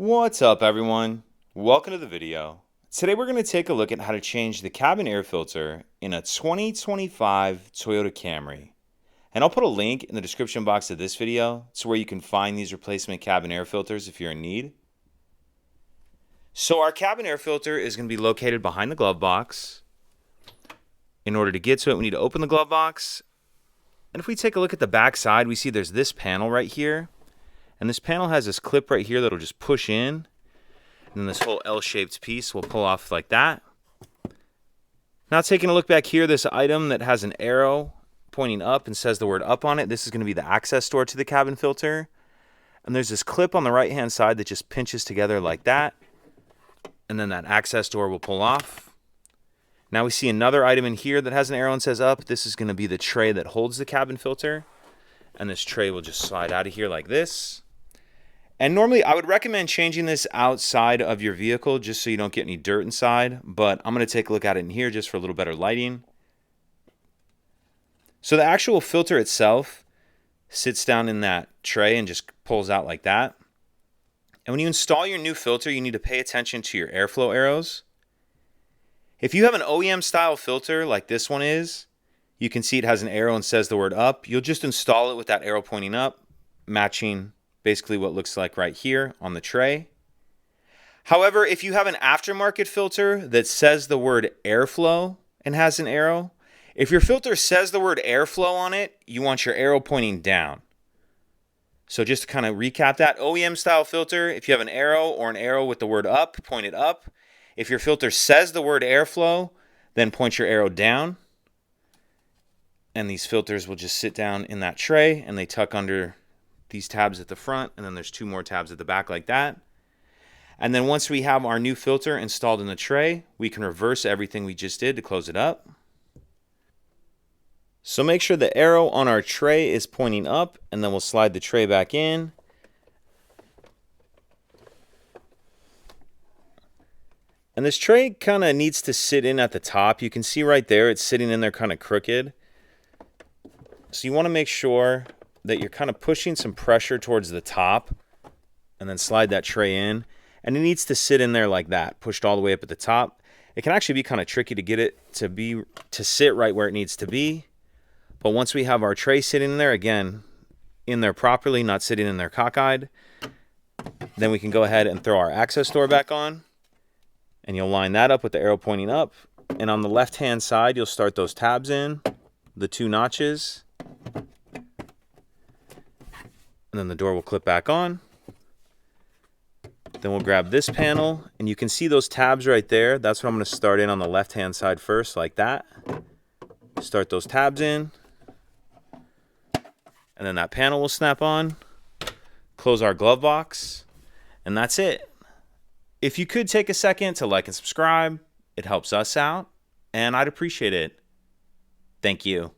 What's up, everyone? Welcome to the video. Today we're going to take a look at how to change the cabin air filter in a 2025 Toyota Camry. And I'll put a link in the description box of this video to where you can find these replacement cabin air filters if you're in need. So our cabin air filter is going to be located behind the glove box. In order to get to it, we need to open the glove box. And if we take a look at the back side, we see there's this panel right here. And this panel has this clip right here that'll just push in. And then this whole L-shaped piece will pull off like that. Now taking a look back here, this item that has an arrow pointing up and says the word up on it, this is going to be the access door to the cabin filter. And there's this clip on the right-hand side that just pinches together like that. And then that access door will pull off. Now we see another item in here that has an arrow and says up. This is going to be the tray that holds the cabin filter. And this tray will just slide out of here like this. And normally I would recommend changing this outside of your vehicle just so you don't get any dirt inside, but I'm going to take a look at it in here just for a little better lighting. So the actual filter itself sits down in that tray and just pulls out like that. And when you install your new filter, you need to pay attention to your airflow arrows. If you have an OEM style filter like this one is, you can see it has an arrow and says the word up. You'll just install it with that arrow pointing up, matching basically what looks like right here on the tray. However, if you have an aftermarket filter that says the word airflow and has an arrow, if your filter says the word airflow on it, you want your arrow pointing down. So just to kind of recap that, OEM style filter, if you have an arrow or an arrow with the word up, point it up. If your filter says the word airflow, then point your arrow down. And these filters will just sit down in that tray and they tuck under these tabs at the front, and then there's two more tabs at the back like that. And then once we have our new filter installed in the tray, we can reverse everything we just did to close it up. So make sure the arrow on our tray is pointing up, and then we'll slide the tray back in. And this tray kind of needs to sit in at the top. You can see right there, it's sitting in there kind of crooked. So you want to make sure that you're kind of pushing some pressure towards the top and then slide that tray in. And it needs to sit in there like that, pushed all the way up at the top. It can actually be kind of tricky to get it to sit right where it needs to be. But once we have our tray sitting in there, again, in there properly, not sitting in there cockeyed, then we can go ahead and throw our access door back on. And you'll line that up with the arrow pointing up. And on the left-hand side, you'll start those tabs in, the two notches. And then the door will clip back on. Then we'll grab this panel, and you can see those tabs right there. That's what I'm going to start in on the left-hand side first, like that. Start those tabs in. And then that panel will snap on. Close our glove box. And that's it. If you could take a second to like and subscribe, it helps us out, and I'd appreciate it. Thank you.